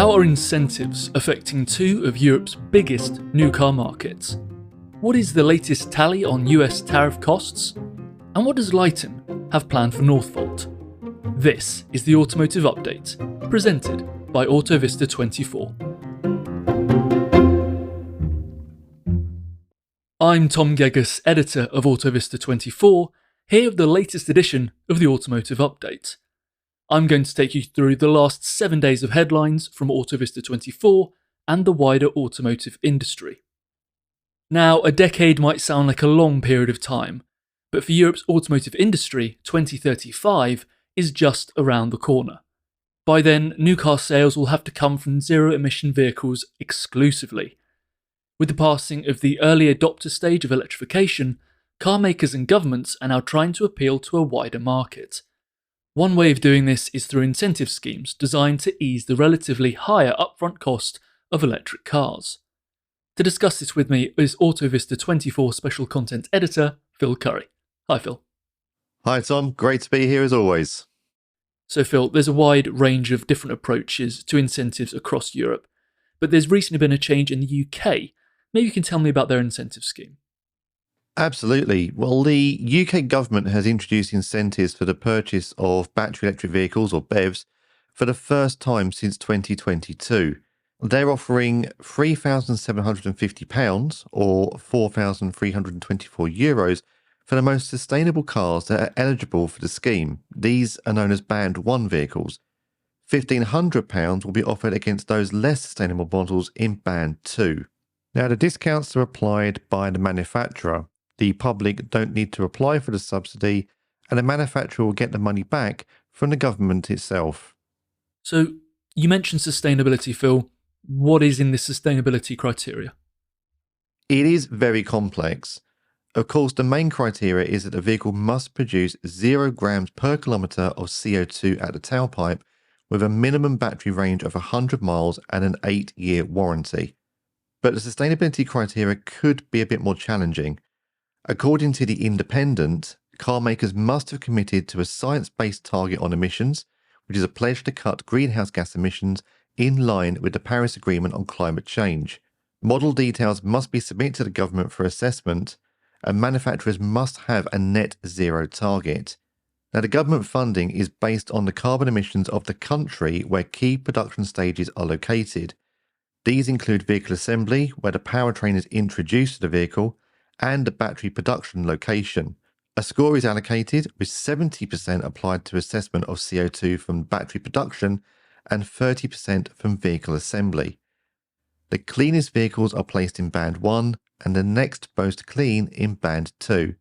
How are incentives affecting two of Europe's biggest new car markets? What is the latest tally on US tariff costs? And what does Lighton have planned for Northvolt? This is the Automotive Update, presented by AutoVista24. I'm Tom Geggus, editor of AutoVista24, here with the latest edition of the Automotive Update. I'm going to take you through the last 7 days of headlines from AutoVista24 and the wider automotive industry. Now, a decade might sound like a long period of time, but for Europe's automotive industry, 2035 is just around the corner. By then, new car sales will have to come from zero-emission vehicles exclusively. With the passing of the early adopter stage of electrification, car makers and governments are now trying to appeal to a wider market. One way of doing this is through incentive schemes designed to ease the relatively higher upfront cost of electric cars. To discuss this with me is AutoVista24 special content editor, Phil Curry. Hi, Phil. Hi, Tom. Great to be here as always. So, Phil, there's a wide range of different approaches to incentives across Europe, but there's recently been a change in the UK. Maybe you can tell me about their incentive scheme. Absolutely. Well, the UK government has introduced incentives for the purchase of battery electric vehicles, or BEVs, for the first time since 2022. They're offering £3,750 or €4,324 for the most sustainable cars that are eligible for the scheme. These are known as Band 1 vehicles. £1,500 will be offered against those less sustainable models in Band 2. Now, the discounts are applied by the manufacturer. The public don't need to apply for the subsidy, and the manufacturer will get the money back from the government itself. So, you mentioned sustainability, Phil. What is in the sustainability criteria? It is very complex. Of course, the main criteria is that the vehicle must produce 0 grams per kilometre of CO2 at the tailpipe, with a minimum battery range of 100 miles and an 8-year warranty. But the sustainability criteria could be a bit more challenging. According to The Independent, car makers must have committed to a science-based target on emissions, which is a pledge to cut greenhouse gas emissions in line with the Paris Agreement on climate change. Model details must be submitted to the government for assessment, and manufacturers must have a net zero target. Now, the government funding is based on the carbon emissions of the country where key production stages are located. These include vehicle assembly, where the powertrain is introduced to the vehicle, and the battery production location. A score is allocated, with 70% applied to assessment of CO2 from battery production and 30% from vehicle assembly. The cleanest vehicles are placed in Band 1 and the next most clean in Band 2.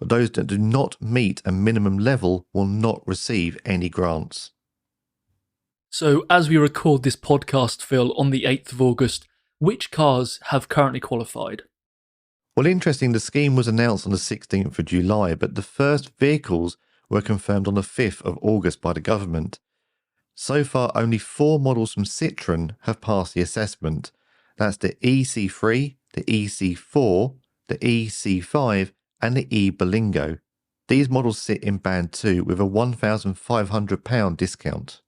Those that do not meet a minimum level will not receive any grants. So, as we record this podcast, Phil, on the 8th of August, which cars have currently qualified? Well, interesting, the scheme was announced on the 16th of July, but the first vehicles were confirmed on the 5th of August by the government. So far, only 4 models from Citroën have passed the assessment. That's the EC3, the EC4, the EC5 and the E-Berlingo. These models sit in Band 2 with a £1,500 discount.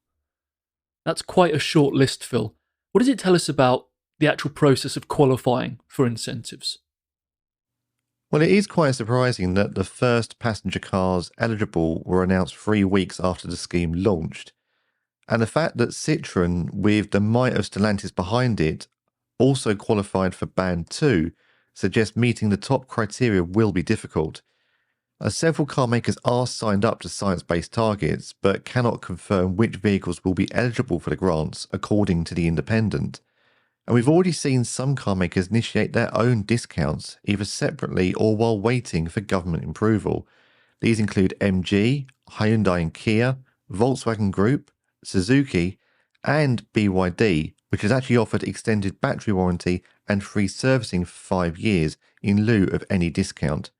That's quite a short list, Phil. What does it tell us about the actual process of qualifying for incentives? Well, it is quite surprising that the first passenger cars eligible were announced 3 weeks after the scheme launched. And the fact that Citroën, with the might of Stellantis behind it, also qualified for Band 2 suggests meeting the top criteria will be difficult. Several car makers are signed up to science-based targets, but cannot confirm which vehicles will be eligible for the grants, according to The Independent. And we've already seen some car makers initiate their own discounts, either separately or while waiting for government approval. These include MG, Hyundai and Kia, Volkswagen Group, Suzuki, and BYD, which has actually offered extended battery warranty and free servicing for 5 years in lieu of any discount.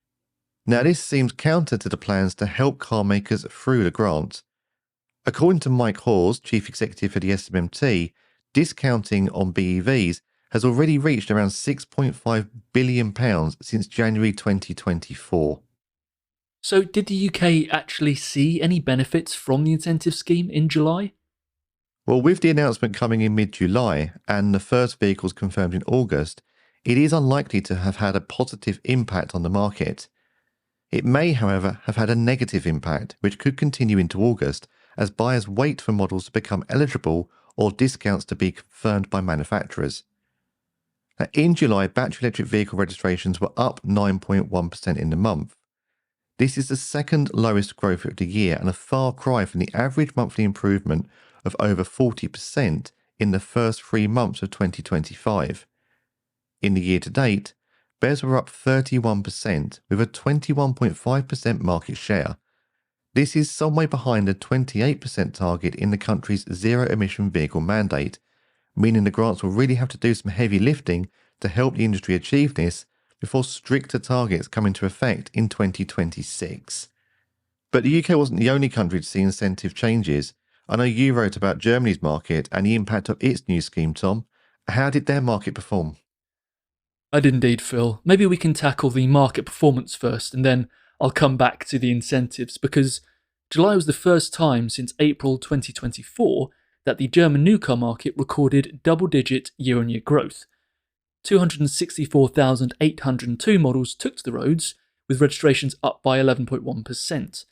Now, this seems counter to the plans to help car makers through the grant. According to Mike Hawes, chief executive for the SMMT, discounting on BEVs has already reached around £6.5 billion since January 2024. So did the UK actually see any benefits from the incentive scheme in July? Well, with the announcement coming in mid-July and the first vehicles confirmed in August, it is unlikely to have had a positive impact on the market. It may, however, have had a negative impact, which could continue into August as buyers wait for models to become eligible or discounts to be confirmed by manufacturers. Now, in July, battery electric vehicle registrations were up 9.1% in the month. This is the second lowest growth of the year and a far cry from the average monthly improvement of over 40% in the first 3 months of 2025. In the year to date, BEVs were up 31% with a 21.5% market share. This is some way behind the 28% target in the country's zero-emission vehicle mandate, meaning the grants will really have to do some heavy lifting to help the industry achieve this before stricter targets come into effect in 2026. But the UK wasn't the only country to see incentive changes. I know you wrote about Germany's market and the impact of its new scheme, Tom. How did their market perform? I did indeed, Phil. Maybe we can tackle the market performance first, and then I'll come back to the incentives, because July was the first time since April 2024 that the German new car market recorded double-digit year-on-year growth. 264,802 models took to the roads, with registrations up by 11.1%.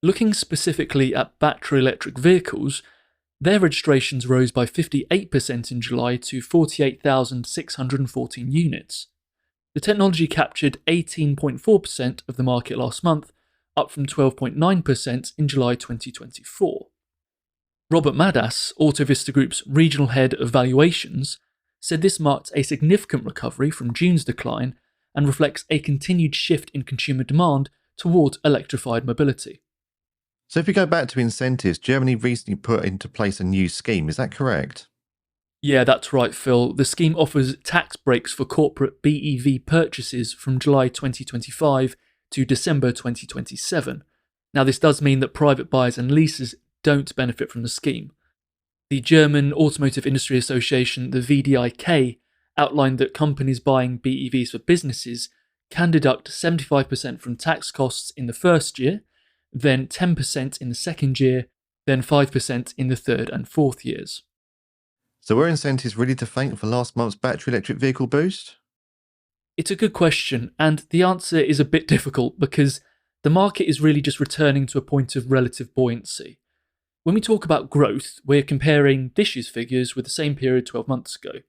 Looking specifically at battery electric vehicles, their registrations rose by 58% in July to 48,614 units. The technology captured 18.4% of the market last month, up from 12.9% in July 2024. Robert Madas, Autovista Group's regional head of valuations, said this marked a significant recovery from June's decline and reflects a continued shift in consumer demand towards electrified mobility. So if we go back to incentives, Germany recently put into place a new scheme, is that correct? Yeah, that's right, Phil. The scheme offers tax breaks for corporate BEV purchases from July 2025 to December 2027. Now, this does mean that private buyers and leasers don't benefit from the scheme. The German Automotive Industry Association, the VDIK, outlined that companies buying BEVs for businesses can deduct 75% from tax costs in the first year, then 10% in the second year, then 5% in the third and fourth years. So were incentives really to thank for last month's battery electric vehicle boost? It's a good question, and the answer is a bit difficult because the market is really just returning to a point of relative buoyancy. When we talk about growth, we're comparing this year's figures with the same period 12 months ago.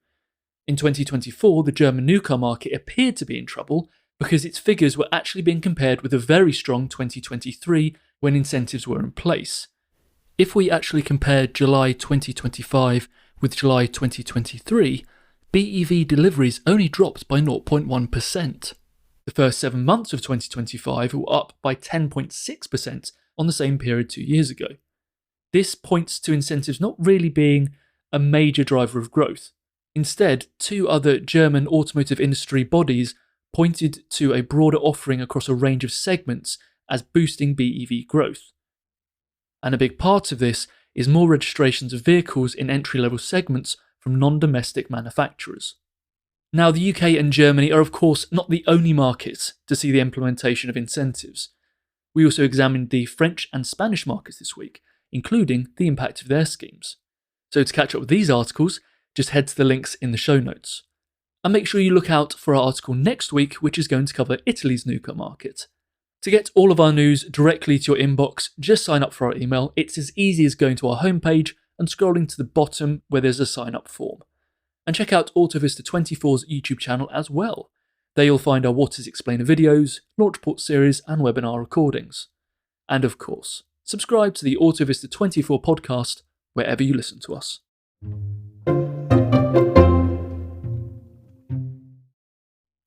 In 2024, the German new car market appeared to be in trouble because its figures were actually being compared with a very strong 2023 when incentives were in place. If we actually compare July 2025 with July 2023, BEV deliveries only dropped by 0.1%. The first 7 months of 2025 were up by 10.6% on the same period 2 years ago. This points to incentives not really being a major driver of growth. Instead, 2 other German automotive industry bodies pointed to a broader offering across a range of segments as boosting BEV growth. And a big part of this is more registrations of vehicles in entry-level segments from non-domestic manufacturers. Now, the UK and Germany are of course not the only markets to see the implementation of incentives. We also examined the French and Spanish markets this week, including the impact of their schemes. So to catch up with these articles, just head to the links in the show notes. And make sure you look out for our article next week, which is going to cover Italy's new car market. To get all of our news directly to your inbox, just sign up for our email. It's as easy as going to our homepage and scrolling to the bottom where there's a sign up form. And check out Autovista 24's YouTube channel as well. There you'll find our What Is Explainer videos, launch report series and webinar recordings. And of course, subscribe to the Autovista 24 podcast wherever you listen to us.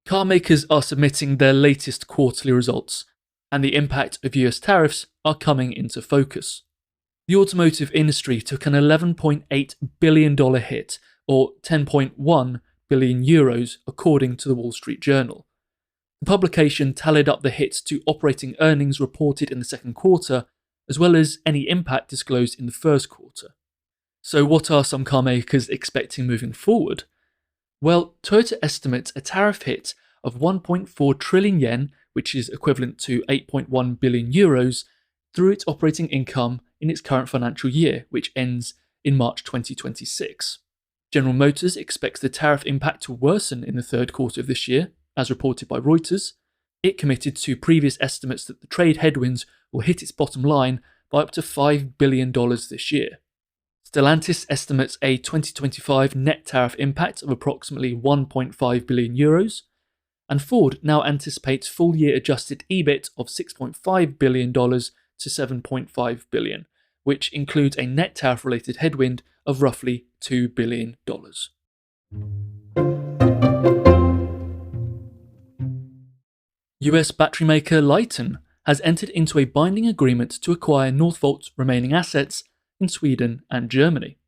Car makers are submitting their latest quarterly results, and the impact of US tariffs are coming into focus. The automotive industry took an $11.8 billion hit, or 10.1 billion euros, according to the Wall Street Journal. The publication tallied up the hits to operating earnings reported in the second quarter, as well as any impact disclosed in the first quarter. So what are some car makers expecting moving forward? Well, Toyota estimates a tariff hit of 1.4 trillion yen, which is equivalent to 8.1 billion euros, through its operating income in its current financial year, which ends in March 2026. General Motors expects the tariff impact to worsen in the third quarter of this year, as reported by Reuters. It committed to previous estimates that the trade headwinds will hit its bottom line by up to $5 billion this year. Stellantis estimates a 2025 net tariff impact of approximately €1.5 billion, and Ford now anticipates full-year adjusted EBIT of $6.5 billion to $7.5 billion, which includes a net tariff-related headwind of roughly $2 billion. US battery maker Lyten has entered into a binding agreement to acquire Northvolt's remaining assets in Sweden and Germany.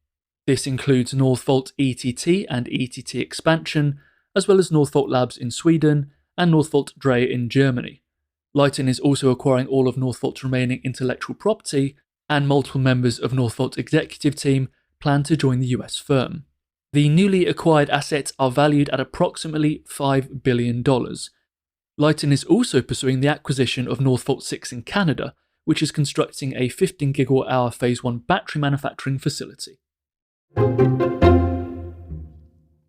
This includes Northvolt ETT and ETT expansion, as well as Northvolt Labs in Sweden and Northvolt Dre in Germany. Lyten is also acquiring all of Northvolt's remaining intellectual property, and multiple members of Northvolt's executive team plan to join the US firm. The newly acquired assets are valued at approximately $5 billion. Lyten is also pursuing the acquisition of Northvolt 6 in Canada, which is constructing a 15 GWh Phase 1 battery manufacturing facility.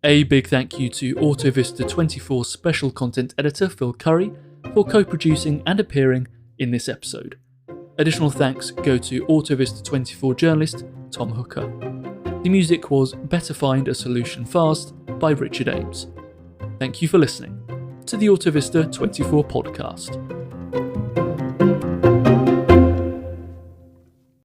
A big thank you to Autovista 24 special content editor Phil Curry for co-producing and appearing in this episode. Additional thanks go to Autovista 24 journalist Tom Hooker. The music was Better Find a Solution Fast by Richard Ames. Thank you for listening to the Autovista 24 podcast.